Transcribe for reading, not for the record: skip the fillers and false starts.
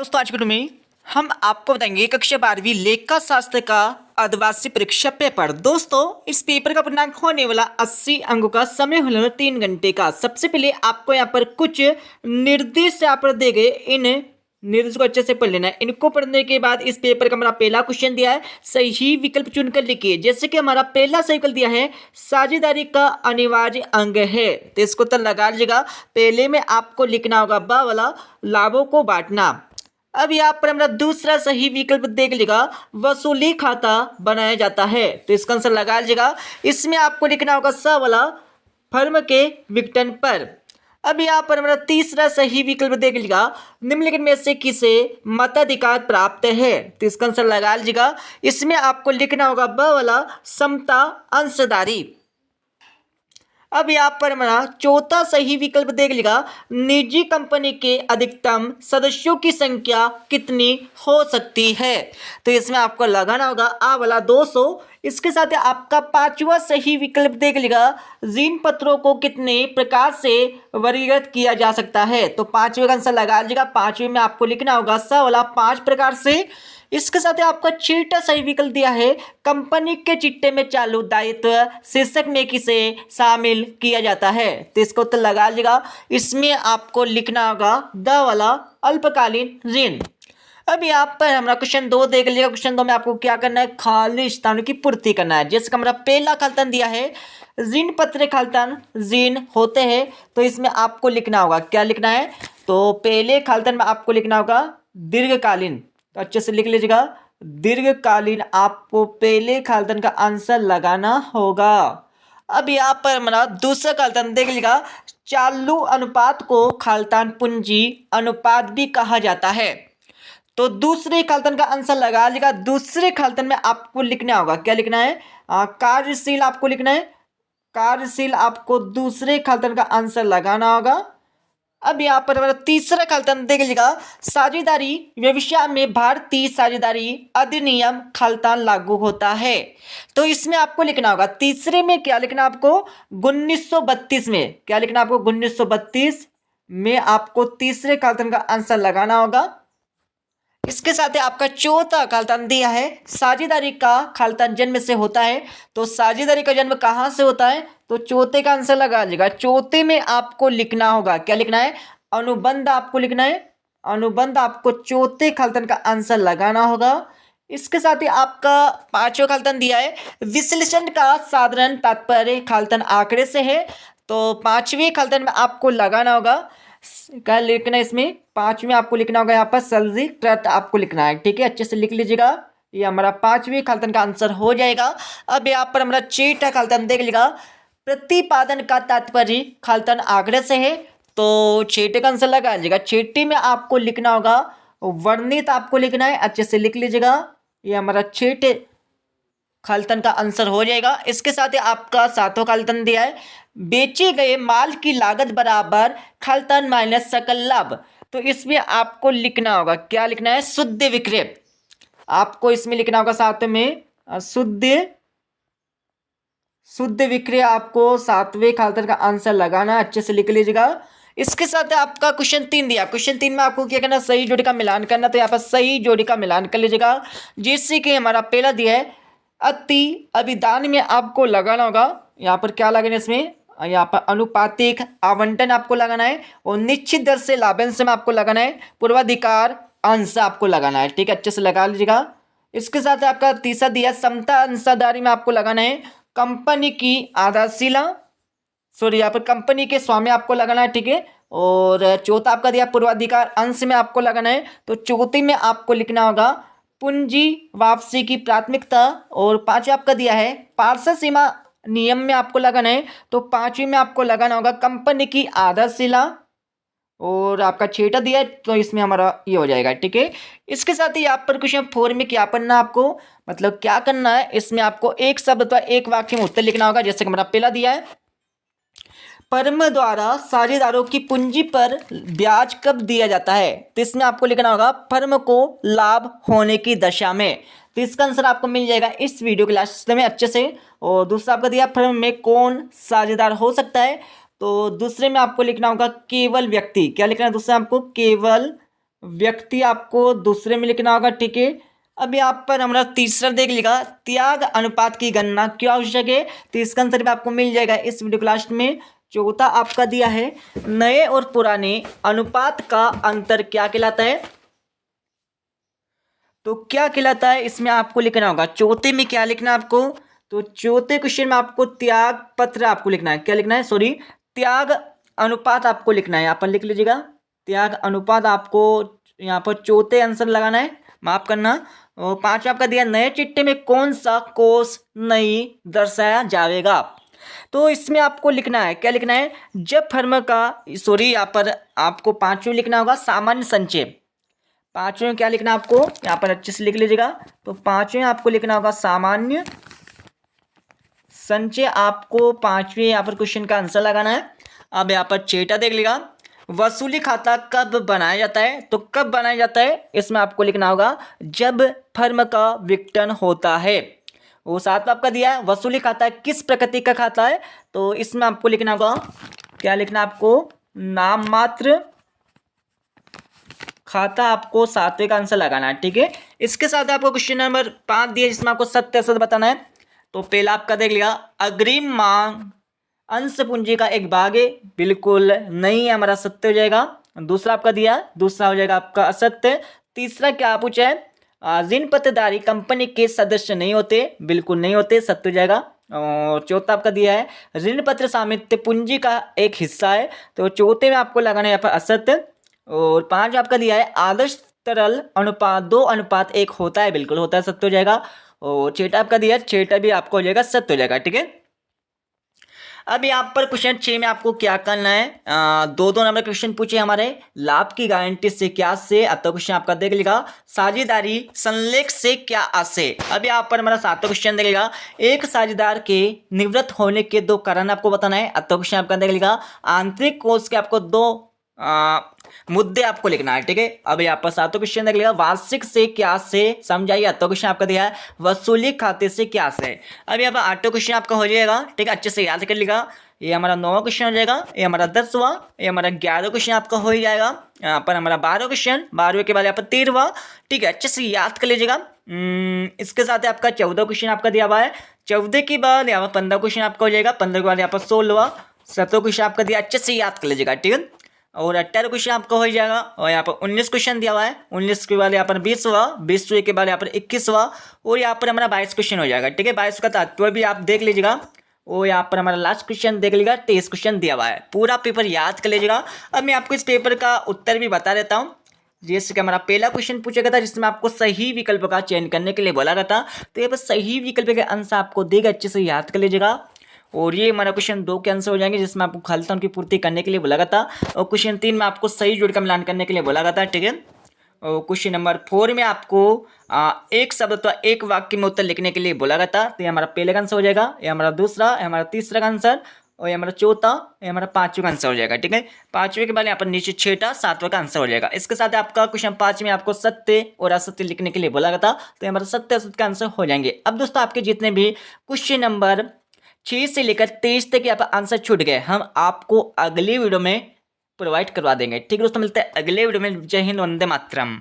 दोस्तों, आज की वीडियो में हम आपको बताएंगे कक्षा 12वीं लेखा शास्त्र का अर्धवार्षिक परीक्षा पेपर। दोस्तों, इस पेपर का पूर्णांक होने वाला 80 अंकों का, समय होने वाला 3 घंटे का। सबसे पहले आपको यहाँ पर कुछ निर्देश यहाँ पर दे गए, इन निर्देश को अच्छे से पढ़ लेना है। इनको पढ़ने के बाद इस पेपर का हमारा पहला क्वेश्चन दिया है, सही विकल्प चुनकर लिखिए। जैसे कि हमारा पहला सही विकल्प दिया है, साझेदारी का अनिवार्य अंग है, तो इसको तो लगा लीजिएगा। पहले में आपको लिखना होगा ब वाला, लाभों को बांटना। अब यहाँ पर हमारा दूसरा सही विकल्प देख लीजिएगा, वसूली खाता बनाया जाता है, तो इसका आंसर लगा लीजिएगा। इसमें आपको लिखना होगा स वाला, फर्म के विघटन पर। अब यहाँ पर हमारा तीसरा सही विकल्प देख लीजिएगा, निम्नलिखित में से किसे मताधिकार प्राप्त है, तो इसका आंसर लगा लीजिएगा। इसमें आपको लिखना होगा ब वाला, समता अंशदारी। अब यहाँ पर हमारा चौथा सही विकल्प देख लीजिएगा, निजी कंपनी के अधिकतम सदस्यों की संख्या कितनी हो सकती है, तो इसमें आपको लगाना होगा आ वाला 200। इसके साथ आपका पांचवा सही विकल्प देख लीजिएगा, ऋण पत्रों को कितने प्रकार से वर्गीकृत किया जा सकता है, तो पांचवे का आंसर लगा लीजिएगा। पांचवे में आपको लिखना होगा स वाला, 5 प्रकार से। इसके साथ आपका छठा सही विकल्प दिया है, कंपनी के चिट्टे में चालू दायित्व शीर्षक में किसे शामिल किया जाता है, तो इसको तो लगा लीजिएगा। इसमें आपको लिखना होगा द वाला, अल्पकालीन ऋण। अब यहाँ पर हमारा क्वेश्चन 2 देख लीजिएगा। क्वेश्चन 2 में आपको क्या करना है, खाली स्थानों की पूर्ति करना है। जैसे हमारा पहला खालतन दिया है, ऋण पत्र खालतन ऋण होते हैं, तो इसमें आपको लिखना होगा, क्या लिखना है, तो पहले खालतन में आपको लिखना होगा दीर्घकालीन, तो अच्छे से लिख लीजिएगा दीर्घकालीन। आपको पहले खालतन का आंसर लगाना होगा। अब यहाँ पर हमारा दूसरा खालतन देख लीजिएगा, चालू अनुपात को खालतान पूंजी अनुपात भी कहा जाता है, तो दूसरे खालतन का आंसर लगा लीजिएगा। दूसरे खालतन में आपको लिखना होगा, क्या लिखना है, कार्यशील आपको लिखना है, कार्यशील। आपको दूसरे खालतन का आंसर लगाना होगा। अब यहाँ पर हमारा तीसरा खालतन देख लीजिएगा, साझेदारी व्यवसाय में भारतीय साझेदारी अधिनियम खालतान लागू होता है, तो इसमें आपको लिखना होगा, तीसरे में क्या लिखना आपको, 1932 में, क्या लिखना आपको, 1932 में आपको तीसरे खालतन का आंसर लगाना होगा। इसके साथ ही आपका चौथा खालतन दिया है, साझेदारी का खालतन जन्म से होता है, तो साझेदारी का जन्म कहाँ से होता है, तो चौथे का आंसर लगा लीजिएगा। चौथे में आपको लिखना होगा, क्या लिखना है, अनुबंध आपको लिखना है, अनुबंध। आपको चौथे खालतन का आंसर लगाना होगा। इसके साथ ही आपका पांचवा खालतन दिया है, विश्लेषण का साधारण तात्पर्य खालतन आंकड़े से है, तो पांचवें खालतन में आपको लगाना होगा, क्या लिखना है, इसमें पांचवें आपको लिखना होगा, यहाँ पर सरलीकृत आपको लिखना है, ठीक है, अच्छे से लिख लीजिएगा। ये हमारा पांचवें खालतन का आंसर हो जाएगा। अब यहाँ पर हमारा छठा खालतन देख लीजिएगा, प्रतिपादन का तात्पर्य खालतन आंकड़े से है, तो छठे का आंसर लगा लीजिएगा। छठे में आपको लिखना होगा वर्णित आपको लिखना है, अच्छे से लिख लीजिएगा। ये हमारा छठे खालतन का आंसर हो जाएगा। इसके साथ ही आपका सातवां खालतन दिया है, बेचे गए माल की लागत बराबर खालतन माइनस सकल लाभ, तो इसमें आपको लिखना होगा, क्या लिखना है, शुद्ध विक्रय। आपको इसमें लिखना होगा साथ में शुद्ध विक्रय। आपको सातवें खालतन का आंसर लगाना, अच्छे से लिख लीजिएगा। इसके साथ आपका क्वेश्चन 3 दिया। क्वेश्चन 3 में आपको क्या करना, सही जोड़ी का मिलान करना, तो यहाँ पर सही जोड़ी का मिलान कर लीजिएगा। जैसे कि हमारा पहला दिया है, अति अभिदान में आपको लगाना होगा, यहाँ पर क्या लगाना है, इसमें यहाँ पर अनुपातिक आवंटन आपको लगाना है, और निश्चित दर से लाभांश में आपको लगाना है, पूर्वाधिकार अंश आपको लगाना है, ठीक है, अच्छे से लगा लीजिएगा। इसके साथ आपका तीसरा दिया, समता अंशदारी में आपको लगाना है, कंपनी की आधारशिला, सॉरी यहाँ पर कंपनी के स्वामी आपको लगाना है, ठीक है। और चौथा आपका दिया पूर्वाधिकार अंश में आपको लगाना है, तो चौथी में आपको लिखना होगा पूंजी वापसी की प्राथमिकता। और पांचवा आपका दिया है पार्षद सीमा नियम में आपको लगाना है, तो पांचवी में आपको लगाना होगा कंपनी की आधारशिला। और आपका छठा दिया है, तो इसमें हमारा ये हो जाएगा, ठीक है। इसके साथ ही यहाँ पर क्वेश्चन 4 में क्या पढ़ना आपको, मतलब क्या करना है, इसमें आपको एक शब्द अथवा एक वाक्य में उत्तर लिखना होगा। जैसे कि हमारा पहला दिया है, फर्म द्वारा साझेदारों की पूंजी पर ब्याज कब दिया जाता है, तो इसमें आपको लिखना होगा फर्म को लाभ होने की दशा में, तो इसका आंसर आपको मिल जाएगा इस वीडियो के लास्ट में अच्छे से। और दूसरा आपका दिया, फर्म में कौन साझेदार हो सकता है, तो दूसरे में आपको लिखना होगा केवल व्यक्ति, क्या लिखना है दूसरे आपको, केवल व्यक्ति आपको दूसरे में लिखना होगा, ठीक है। अब यहाँ पर हमारा तीसरा देख लीजिएगा, त्याग अनुपात की गणना क्यों आवश्यक है, तो इसका आंसर भी आपको मिल जाएगा इस वीडियो क्लास में। चौथा आपका दिया है, नए और पुराने अनुपात का अंतर क्या कहलाता है, तो क्या कहलाता है इसमें आपको लिखना होगा। चौथे में क्या लिखना है आपको, तो चौथे क्वेश्चन में आपको त्याग पत्र आपको लिखना है, क्या लिखना है, सॉरी, त्याग अनुपात आपको लिखना है। यहाँ पर लिख लीजिएगा, त्याग अनुपात आपको यहाँ पर चौथे आंसर लगाना है, माफ करना। और पांचवा आपका दिया, नए चिट्ठे में कौन सा कोष नहीं दर्शाया जाएगा, तो इसमें आपको लिखना है, क्या लिखना है, जब फर्म का, सॉरी, यहाँ पर आपको पांचवें लिखना होगा सामान्य संचय। पांचवें में क्या लिखना है आपको, यहाँ पर अच्छे से लिख लीजिएगा, तो पांचवें आपको लिखना होगा सामान्य संचय, आपको पांचवें यहाँ पर क्वेश्चन का आंसर लगाना है। अब यहाँ पर छठा देख लीजिएगा, वसूली खाता कब बनाया जाता है, तो कब बनाया जाता है इसमें आपको लिखना होगा जब फर्म का विघटन होता है। वो साथ आपका दिया है, वसूली खाता किस प्रकृति का खाता है, तो इसमें आपको लिखना होगा, क्या लिखना आपको, नाम मात्र खाता, आपको सातवें का आंसर लगाना है, ठीक है। इसके साथ आपको क्वेश्चन नंबर 5 दिया जिसमें आपको सत्य असत बताना है। तो पहला आपका देख लिया, अग्रिम मांग अंश पूंजी का एक भाग है, बिल्कुल नहीं है, हमारा सत्य हो जाएगा। दूसरा आपका दिया, दूसरा हो जाएगा आपका असत्य। तीसरा क्या पूछा है, ऋण पत्रधारी कंपनी के सदस्य नहीं होते, बिल्कुल नहीं होते, सत्य हो जाएगा। और चौथा आपका दिया है, ऋण पत्र स्वामित्व पूंजी का एक हिस्सा है, तो चौथे में आपको लगाना है यहाँ पर असत्य। और पांच आपका दिया है, आदर्श तरल अनुपात 2:1 होता है, बिल्कुल होता है, सत्य हो जाएगा। और छठा आपका दिया, छठा भी आपको हो जाएगा, सत्य हो जाएगा, ठीक है। अब यहाँ पर क्वेश्चन 6 में आपको क्या करना है, दो नंबर क्वेश्चन पूछे हमारे, लाभ की गारंटी से क्या से, अब तो क्वेश्चन आपका देख लेगा, साझेदारी संलेख से क्या आशय। अब यहाँ पर हमारा सातवां क्वेश्चन देखेगा, एक साझेदार के निवृत्त होने के 2 कारण आपको बताना है। अब तो क्वेश्चन आपका देख लेगा, आंतरिक कोष के आपको 2 मुद्दे आपको लिखना है, ठीक है। अब यहाँ पर सातों क्वेश्चन देख लेगा, वार्षिक से क्या से समझाइए। तो क्वेश्चन आपका दिया है, वसूली खाते से क्या से। अब यहाँ पर आठवां क्वेश्चन आपका हो जाएगा, ठीक है, अच्छे से याद कर लेगा। ये हमारा 9वां क्वेश्चन हो जाएगा, ये हमारा 10वां, ये हमारा 11वां क्वेश्चन आपका हो ही जाएगा। यहाँ पर हमारा 12वां क्वेश्चन, 12वें के बाद यहाँ पर 13वां, ठीक है, अच्छे से याद कर लीजिएगा। इसके साथ आपका 14वां क्वेश्चन आपका दिया हुआ है, 14 के बाद यहाँ पर 15वां क्वेश्चन आपका हो जाएगा, 15 के बाद यहाँ पर 16वां, 17वां क्वेश्चन आपका दिया, अच्छे से याद कर लीजिएगा, ठीक है। और 18 क्वेश्चन आपका हो जाएगा, और यहाँ पर 19 क्वेश्चन दिया हुआ है, 19 के बाद यहाँ पर 20वां, 20वें के बाद यहाँ पर 21वां, और यहाँ पर हमारा 22 क्वेश्चन हो जाएगा, ठीक है। 22 का तात्पर्य भी आप देख लीजिएगा। और यहाँ पर हमारा लास्ट क्वेश्चन देख लीजिएगा, 23 क्वेश्चन दिया हुआ है, पूरा पेपर याद कर लीजिएगा। अब मैं आपको इस पेपर का उत्तर भी बता देता हूँ। जैसे कि हमारा पहला क्वेश्चन पूछा गया था जिसमें आपको सही विकल्प का चयन करने के लिए बोला गया था, तो यहाँ पर सही विकल्प के आंसर आपको देगा, अच्छे से याद कर लीजिएगा। और ये हमारा क्वेश्चन 2 के आंसर हो जाएंगे जिसमें आपको खालिस्तान उनकी पूर्ति करने के लिए बोला गया था। और क्वेश्चन 3 में आपको सही जोड़ का मिलान करने के लिए बोला गया था, ठीक है। और क्वेश्चन नंबर 4 में आपको एक शब्द अथवा एक वाक्य में उत्तर लिखने के लिए बोला गया था, तो ये हमारा पहले का आंसर हो जाएगा, ये हमारा दूसरा, ये हमारा तीसरा का आंसर, और ये हमारा चौथा, ये हमारा 5वां का आंसर हो जाएगा, ठीक है। 5वें के बाद यहाँ पर नीचे 6ठा 7वां का आंसर हो जाएगा। इसके साथ आपका क्वेश्चन 5 में आपको सत्य और असत्य लिखने के लिए बोला गया था, तो हमारा सत्य असत्य का आंसर हो जाएंगे। अब दोस्तों आपके जितने भी क्वेश्चन नंबर 6 से लेकर 23 तक यहाँ पर आंसर छूट गए, हम आपको अगली वीडियो में प्रोवाइड करवा देंगे, ठीक है दोस्तों। मिलते हैं अगले वीडियो में। जय हिंद, वंदे मातरम।